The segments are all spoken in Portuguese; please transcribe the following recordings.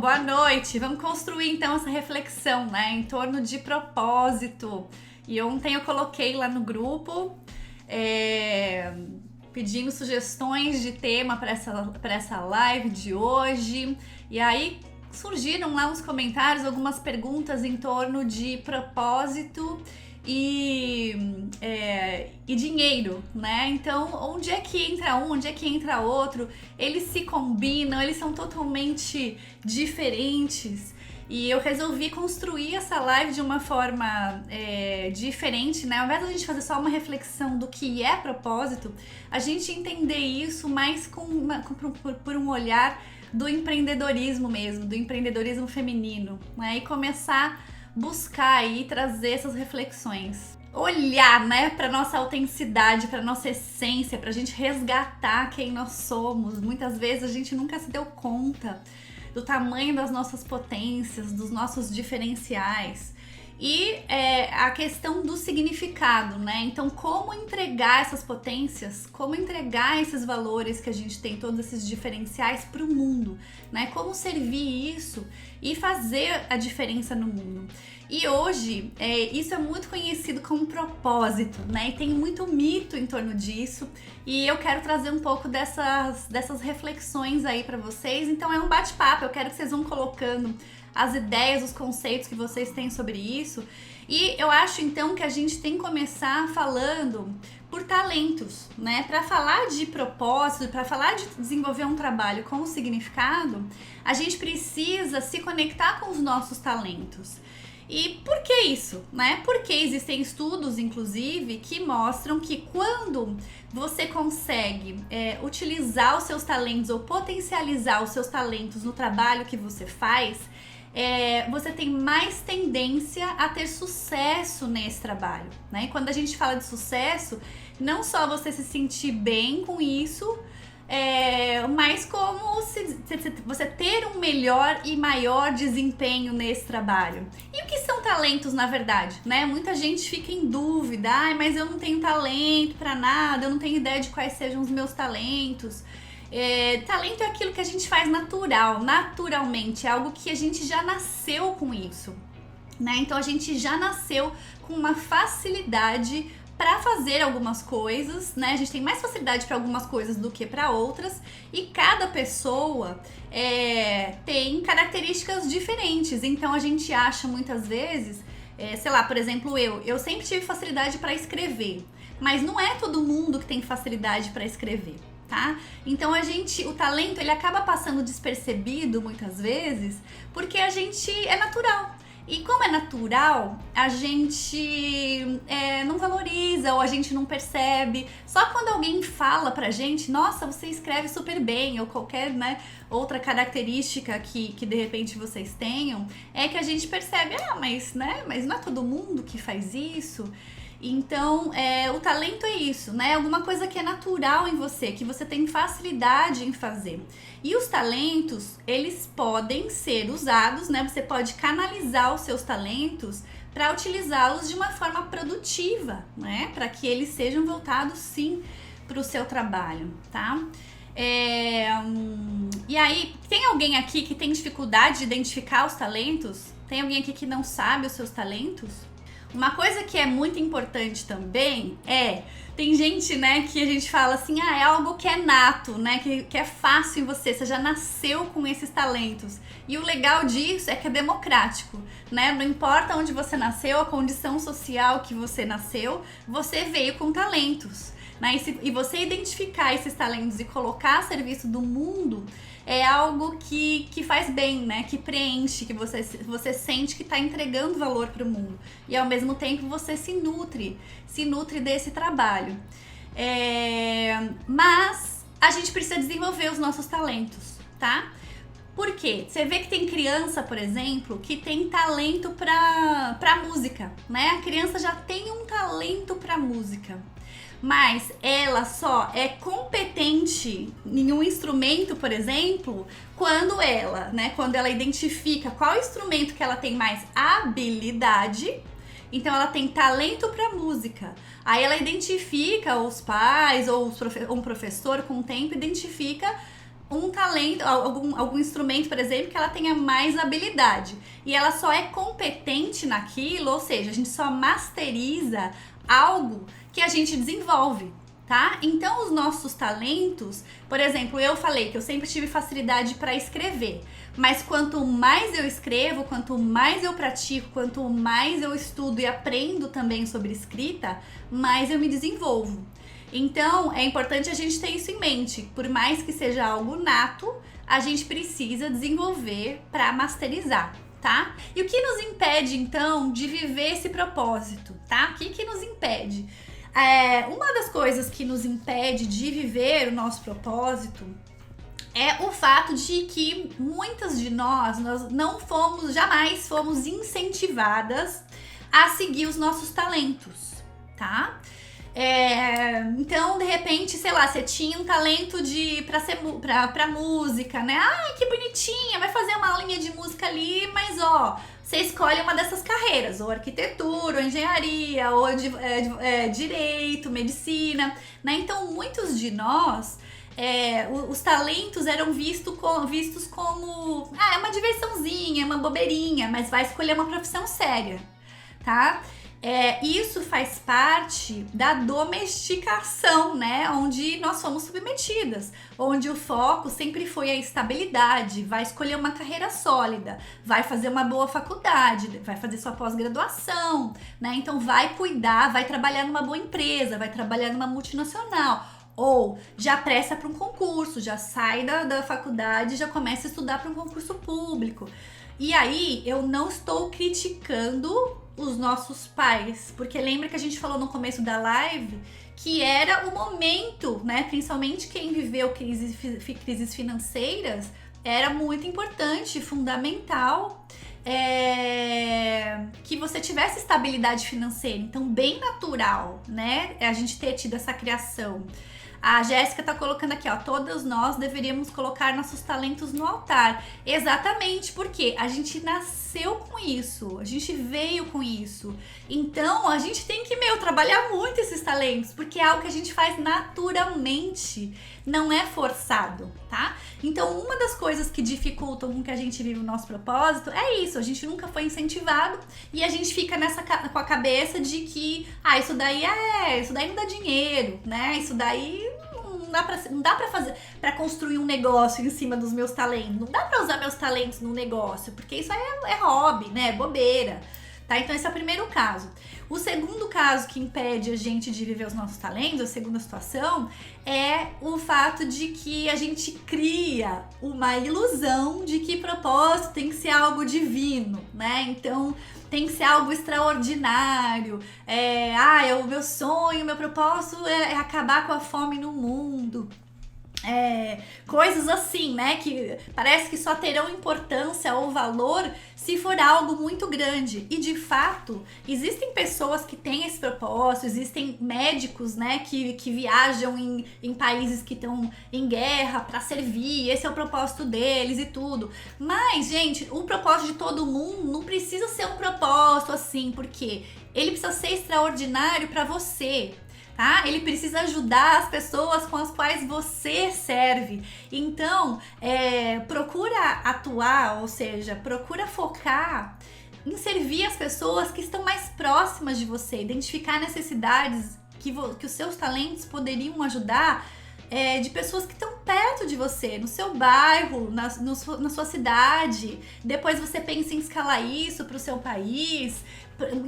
boa noite. Vamos construir então essa reflexão, né, em torno de propósito. E ontem eu coloquei lá no grupo pedindo sugestões de tema para essa live de hoje. E aí surgiram lá uns comentários, algumas perguntas em torno de propósito e dinheiro, né? Então, onde é que entra um, onde é que entra outro? Eles se combinam, eles são totalmente diferentes. E eu resolvi construir essa live de uma forma diferente, né? Ao invés de a gente fazer só uma reflexão do que é propósito, a gente entender isso mais por um olhar do empreendedorismo mesmo, do empreendedorismo feminino, né? E começar a buscar e trazer essas reflexões. Olhar, né, para nossa autenticidade, para nossa essência, para a gente resgatar quem nós somos. Muitas vezes a gente nunca se deu conta do tamanho das nossas potências, dos nossos diferenciais. E a questão do significado, né? Então, como entregar essas potências, como entregar esses valores que a gente tem, todos esses diferenciais para o mundo, né? Como servir isso e fazer a diferença no mundo. E hoje, isso é muito conhecido como propósito, né? E tem muito mito em torno disso. E eu quero trazer um pouco dessas reflexões aí para vocês. Então, é um bate-papo. Eu quero que vocês vão colocando as ideias, os conceitos que vocês têm sobre isso. E eu acho, então, que a gente tem que começar falando por talentos, né? Para falar de propósito, para falar de desenvolver um trabalho com significado, a gente precisa se conectar com os nossos talentos. E por que isso, né? Porque existem estudos, inclusive, que mostram que quando você consegue utilizar os seus talentos ou potencializar os seus talentos no trabalho que você faz, você tem mais tendência a ter sucesso nesse trabalho, né? E quando a gente fala de sucesso, não só você se sentir bem com isso, mas como você ter um melhor e maior desempenho nesse trabalho. E o que são talentos, na verdade, né? Muita gente fica em dúvida, mas eu não tenho talento pra nada, eu não tenho ideia de quais sejam os meus talentos. Talento é aquilo que a gente faz naturalmente, é algo que a gente já nasceu com isso, né? Então a gente já nasceu com uma facilidade para fazer algumas coisas, né? A gente tem mais facilidade para algumas coisas do que para outras, e cada pessoa tem características diferentes. Então a gente acha muitas vezes, sei lá, por exemplo, eu sempre tive facilidade para escrever, mas não é todo mundo que tem facilidade para escrever. Tá? Então o talento ele acaba passando despercebido muitas vezes porque a gente é natural. E como é natural, a gente não valoriza ou a gente não percebe. Só quando alguém fala pra gente, nossa, você escreve super bem, ou qualquer, né, outra característica que de repente vocês tenham, é que a gente percebe, mas não é todo mundo que faz isso. Então, o talento é isso, né? Alguma coisa que é natural em você, que você tem facilidade em fazer. E os talentos, eles podem ser usados, né? Você pode canalizar os seus talentos para utilizá-los de uma forma produtiva, né? Para que eles sejam voltados, sim, para o seu trabalho, tá? E aí, tem alguém aqui que tem dificuldade de identificar os talentos? Tem alguém aqui que não sabe os seus talentos? Uma coisa que é muito importante também tem gente, né, que a gente fala assim, é algo que é nato, né, que é fácil em você já nasceu com esses talentos. E o legal disso é que é democrático, né, não importa onde você nasceu, a condição social que você nasceu, você veio com talentos, né, e você identificar esses talentos e colocar a serviço do mundo é algo que faz bem, né? Que preenche, que você sente que está entregando valor para o mundo. E ao mesmo tempo você se nutre desse trabalho. Mas a gente precisa desenvolver os nossos talentos, tá? Por quê? Você vê que tem criança, por exemplo, que tem talento para música, né? A criança já tem um talento para música. Mas ela só é competente em um instrumento, por exemplo, quando ela identifica qual instrumento que ela tem mais habilidade. Então ela tem talento para música. Aí ela identifica os pais ou um professor com o tempo identifica um talento, algum instrumento, por exemplo, que ela tenha mais habilidade. E ela só é competente naquilo, ou seja, a gente só masteriza algo que a gente desenvolve, tá? Então, os nossos talentos, por exemplo, eu falei que eu sempre tive facilidade para escrever, mas quanto mais eu escrevo, quanto mais eu pratico, quanto mais eu estudo e aprendo também sobre escrita, mais eu me desenvolvo. Então, é importante a gente ter isso em mente. Por mais que seja algo nato, a gente precisa desenvolver para masterizar, tá? E o que nos impede, então, de viver esse propósito, tá? O que nos impede? Uma das coisas que nos impede de viver o nosso propósito é o fato de que muitas de nós jamais fomos incentivadas a seguir os nossos talentos, tá? Então, de repente, sei lá, você tinha um talento pra música, né? Ai, que bonitinha, vai fazer uma aulinha de música ali, mas ó, você escolhe uma dessas carreiras, ou arquitetura, ou engenharia, ou direito, medicina, né? Então, muitos de nós, os talentos eram vistos como é uma diversãozinha, uma bobeirinha, mas vai escolher uma profissão séria, tá? Isso faz parte da domesticação, né? Onde nós fomos submetidas, onde o foco sempre foi a estabilidade, vai escolher uma carreira sólida, vai fazer uma boa faculdade, vai fazer sua pós-graduação, né? Então vai cuidar, vai trabalhar numa boa empresa, vai trabalhar numa multinacional. Ou já presta para um concurso, já sai da faculdade, já começa a estudar para um concurso público. E aí, eu não estou criticando os nossos pais, porque lembra que a gente falou no começo da live que era o momento, né? Principalmente quem viveu crises financeiras, era muito importante, fundamental, que você tivesse estabilidade financeira. Então, bem natural, né? A gente ter tido essa criação. A Jéssica tá colocando aqui, ó, todos nós deveríamos colocar nossos talentos no altar. Exatamente, porque a gente nasceu com isso, a gente veio com isso. Então, a gente tem que, trabalhar muito esses talentos, porque é algo que a gente faz naturalmente, não é forçado, tá? Então, uma das coisas que dificultam com que a gente vive o nosso propósito é isso, a gente nunca foi incentivado e a gente fica com a cabeça de que, isso daí não dá dinheiro, né? Isso daí não dá pra fazer, pra construir um negócio em cima dos meus talentos, não dá pra usar meus talentos num negócio, porque isso aí é hobby, né? É bobeira. Tá? Então esse é o primeiro caso. O segundo caso que impede a gente de viver os nossos talentos, a segunda situação, é o fato de que a gente cria uma ilusão de que propósito tem que ser algo divino, né? Então tem que ser algo extraordinário. O meu sonho, meu propósito é acabar com a fome no mundo. Coisas assim, né, que parece que só terão importância ou valor se for algo muito grande. E de fato, existem pessoas que têm esse propósito, existem médicos, né, que viajam em países que estão em guerra para servir, esse é o propósito deles e tudo. Mas, gente, o propósito de todo mundo não precisa ser um propósito assim, porque ele precisa ser extraordinário para você. Tá? Ele precisa ajudar as pessoas com as quais você serve. Então, procura atuar, ou seja, procura focar em servir as pessoas que estão mais próximas de você, identificar necessidades que os seus talentos poderiam ajudar de pessoas que estão perto de você, no seu bairro, na sua cidade. Depois você pensa em escalar isso para o seu país.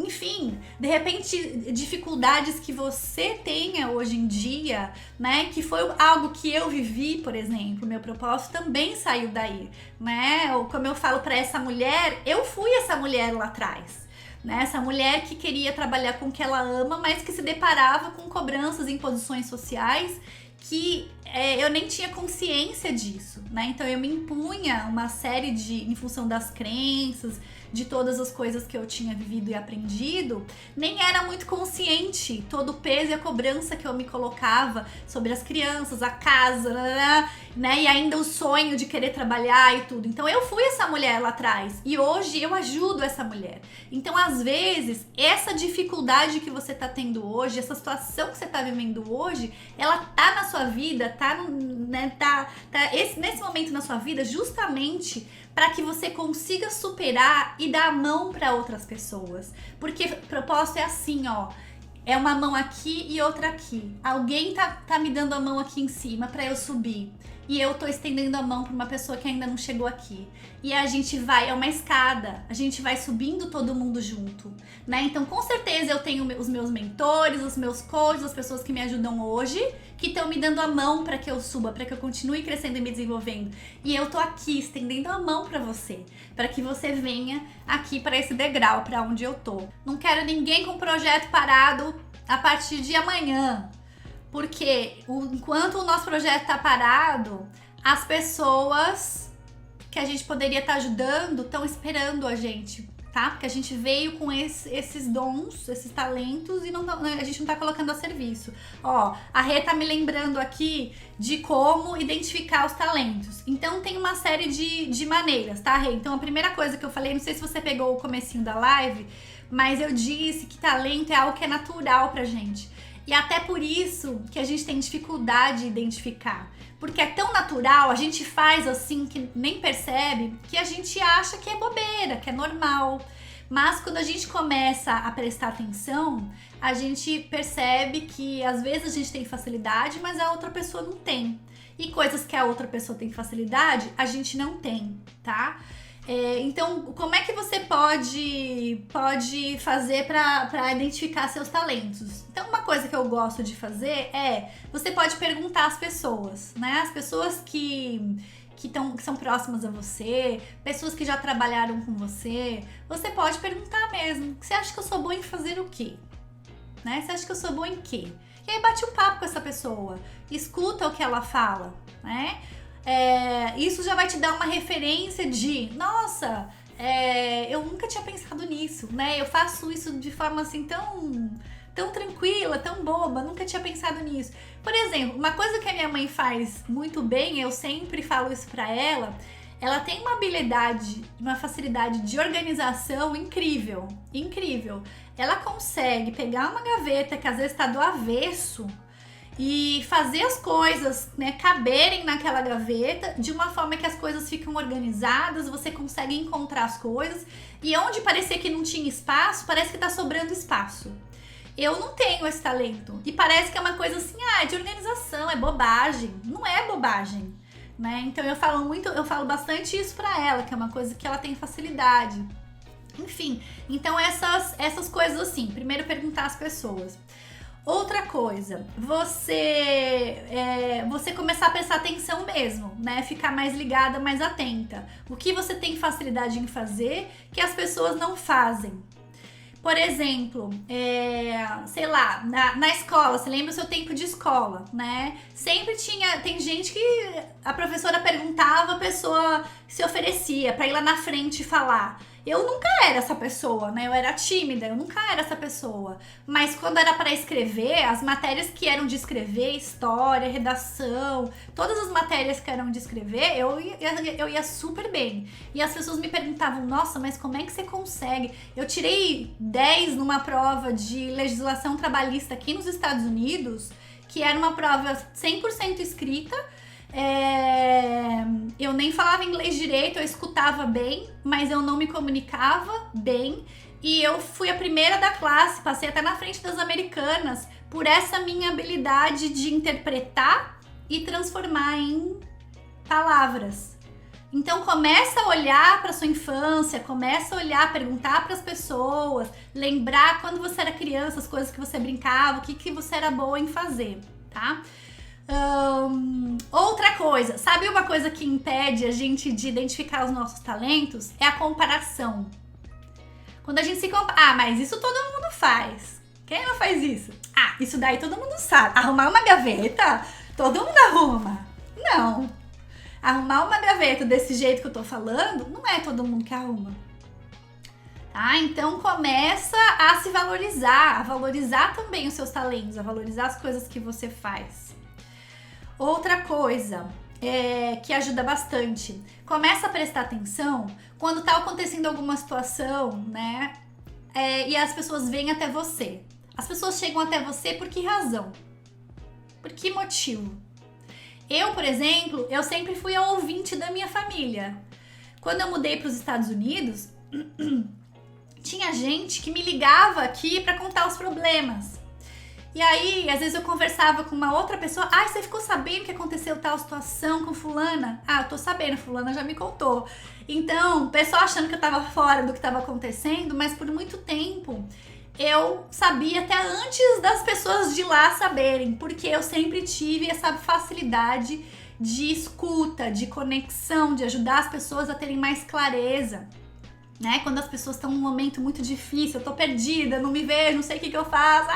Enfim, de repente, dificuldades que você tenha hoje em dia, né? Que foi algo que eu vivi, por exemplo, meu propósito também saiu daí, né? Ou como eu falo para essa mulher, eu fui essa mulher lá atrás. Né? Essa mulher que queria trabalhar com o que ela ama, mas que se deparava com cobranças e imposições sociais que eu nem tinha consciência disso, né? Então eu me impunha uma série em função das crenças, de todas as coisas que eu tinha vivido e aprendido, nem era muito consciente todo o peso e a cobrança que eu me colocava sobre as crianças, a casa, né? E ainda o sonho de querer trabalhar e tudo. Então eu fui essa mulher lá atrás e hoje eu ajudo essa mulher. Então às vezes essa dificuldade que você tá tendo hoje, essa situação que você tá vivendo hoje, ela tá na sua vida, nesse momento na sua vida justamente para que você consiga superar e dar a mão para outras pessoas. Porque o propósito é assim, ó. É uma mão aqui e outra aqui. Alguém tá me dando a mão aqui em cima para eu subir. E eu tô estendendo a mão para uma pessoa que ainda não chegou aqui. E a gente vai, é uma escada, a gente vai subindo todo mundo junto, né? Então, com certeza eu tenho os meus mentores, os meus coaches, as pessoas que me ajudam hoje, que estão me dando a mão para que eu suba, para que eu continue crescendo e me desenvolvendo. E eu tô aqui estendendo a mão para você, para que você venha aqui para esse degrau, para onde eu tô. Não quero ninguém com projeto parado a partir de amanhã. Porque enquanto o nosso projeto tá parado, as pessoas que a gente poderia estar ajudando estão esperando a gente, tá? Porque a gente veio com esses dons, esses talentos e a gente não tá colocando a serviço. Ó, a Rê tá me lembrando aqui de como identificar os talentos. Então tem uma série de maneiras, tá, Rê? Então a primeira coisa que eu falei, não sei se você pegou o comecinho da live, mas eu disse que talento é algo que é natural pra gente. E até por isso que a gente tem dificuldade de identificar. Porque é tão natural, a gente faz assim que nem percebe, que a gente acha que é bobeira, que é normal. Mas quando a gente começa a prestar atenção, a gente percebe que às vezes a gente tem facilidade, mas a outra pessoa não tem. E coisas que a outra pessoa tem facilidade, a gente não tem, tá? Então, como é que você pode fazer para identificar seus talentos? Então, uma coisa que eu gosto de fazer você pode perguntar às pessoas, né? As pessoas que são próximas a você, pessoas que já trabalharam com você, você pode perguntar mesmo. Você acha que eu sou boa em fazer o quê? Né? Você acha que eu sou boa em quê? E aí bate um papo com essa pessoa, escuta o que ela fala, né? Isso já vai te dar uma referência de, nossa, eu nunca tinha pensado nisso, né? Eu faço isso de forma assim tão tranquila, tão boba, nunca tinha pensado nisso. Por exemplo, uma coisa que a minha mãe faz muito bem, eu sempre falo isso pra ela, ela tem uma habilidade, uma facilidade de organização incrível, incrível. Ela consegue pegar uma gaveta que às vezes tá do avesso e fazer as coisas, né, caberem naquela gaveta de uma forma que as coisas ficam organizadas, você consegue encontrar as coisas e onde parecia que não tinha espaço, parece que tá sobrando espaço. Eu não tenho esse talento e parece que é uma coisa assim, de organização, é bobagem. Não é bobagem, né? Então eu falo bastante isso pra ela, que é uma coisa que ela tem facilidade. Enfim, então essas coisas assim, primeiro perguntar às pessoas. Outra coisa, você começar a prestar atenção mesmo, né? Ficar mais ligada, mais atenta. O que você tem facilidade em fazer que as pessoas não fazem? Por exemplo, sei lá, na escola, você lembra o seu tempo de escola, né? Sempre tem gente que a professora perguntava, a pessoa se oferecia pra ir lá na frente e falar. Eu nunca era essa pessoa, né? Eu era tímida, eu nunca era essa pessoa. Mas quando era para escrever, as matérias que eram de escrever, história, redação, todas as matérias que eram de escrever, eu ia super bem. E as pessoas me perguntavam, nossa, mas como é que você consegue? Eu tirei 10 numa prova de legislação trabalhista aqui nos Estados Unidos, que era uma prova 100% escrita. Eu nem falava inglês direito, eu escutava bem, mas eu não me comunicava bem. E eu fui a primeira da classe, passei até na frente das americanas por essa minha habilidade de interpretar e transformar em palavras. Então começa a olhar para sua infância, começa a olhar, perguntar para as pessoas, lembrar quando você era criança, as coisas que você brincava, o que você era boa em fazer, tá? Outra coisa, sabe uma coisa que impede a gente de identificar os nossos talentos? É a comparação. Quando a gente se compara, mas isso todo mundo faz. Quem não faz isso? Isso daí todo mundo sabe. Arrumar uma gaveta, todo mundo arruma. Não. Arrumar uma gaveta desse jeito que eu tô falando, não é todo mundo que arruma. Tá? Então começa a se valorizar, a valorizar também os seus talentos, a valorizar as coisas que você faz. Outra coisa que ajuda bastante, começa a prestar atenção quando tá acontecendo alguma situação, né? E as pessoas vêm até você. As pessoas chegam até você por que razão? Por que motivo? Eu, por exemplo, eu sempre fui a ouvinte da minha família. Quando eu mudei para os Estados Unidos, tinha gente que me ligava aqui para contar os problemas. E aí, às vezes eu conversava com uma outra pessoa. Ah, você ficou sabendo que aconteceu tal situação com fulana? Ah, eu tô sabendo, fulana já me contou. Então, o pessoal achando que eu tava fora do que tava acontecendo, mas por muito tempo eu sabia até antes das pessoas de lá saberem, porque eu sempre tive essa facilidade de escuta, de conexão, de ajudar as pessoas a terem mais clareza. Né? Quando as pessoas estão num momento muito difícil, eu tô perdida, não me vejo, não sei o que eu faço.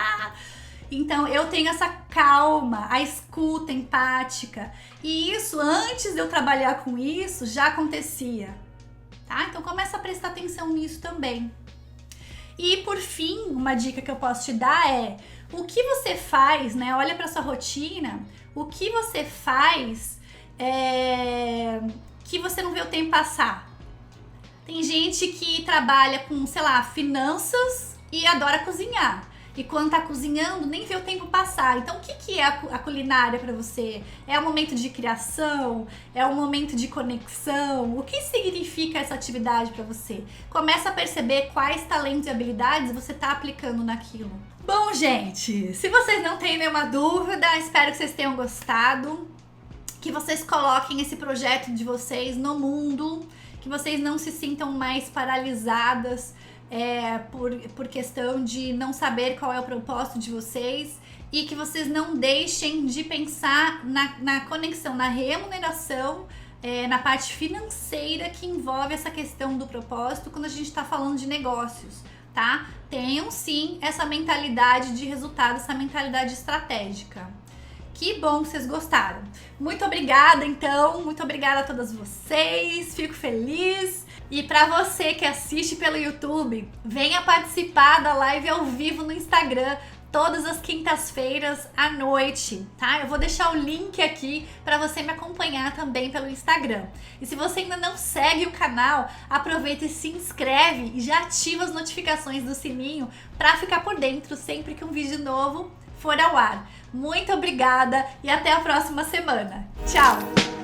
Então eu tenho essa calma, a escuta empática. E isso, antes de eu trabalhar com isso, já acontecia. Tá? Então começa a prestar atenção nisso também. E por fim, uma dica que eu posso te dar é: o que você faz, né? Olha para sua rotina, o que você faz que você não vê o tempo passar. Tem gente que trabalha com, sei lá, finanças e adora cozinhar. E quando tá cozinhando, nem vê o tempo passar. Então, o que é a culinária para você? É um momento de criação? É um momento de conexão? O que significa essa atividade para você? Começa a perceber quais talentos e habilidades você tá aplicando naquilo. Bom, gente, se vocês não têm nenhuma dúvida, espero que vocês tenham gostado. Que vocês coloquem esse projeto de vocês no mundo. Que vocês não se sintam mais paralisadas por questão de não saber qual é o propósito de vocês, e que vocês não deixem de pensar na conexão, na remuneração, na parte financeira que envolve essa questão do propósito quando a gente está falando de negócios, tá? Tenham sim essa mentalidade de resultado, essa mentalidade estratégica. Que bom que vocês gostaram. Muito obrigada, então. Muito obrigada a todas vocês. Fico feliz. E para você que assiste pelo YouTube, venha participar da live ao vivo no Instagram todas as quintas-feiras à noite, tá? Eu vou deixar o link aqui para você me acompanhar também pelo Instagram. E se você ainda não segue o canal, aproveita e se inscreve e já ativa as notificações do sininho para ficar por dentro sempre que um vídeo novo for ao ar. Muito obrigada e até a próxima semana. Tchau!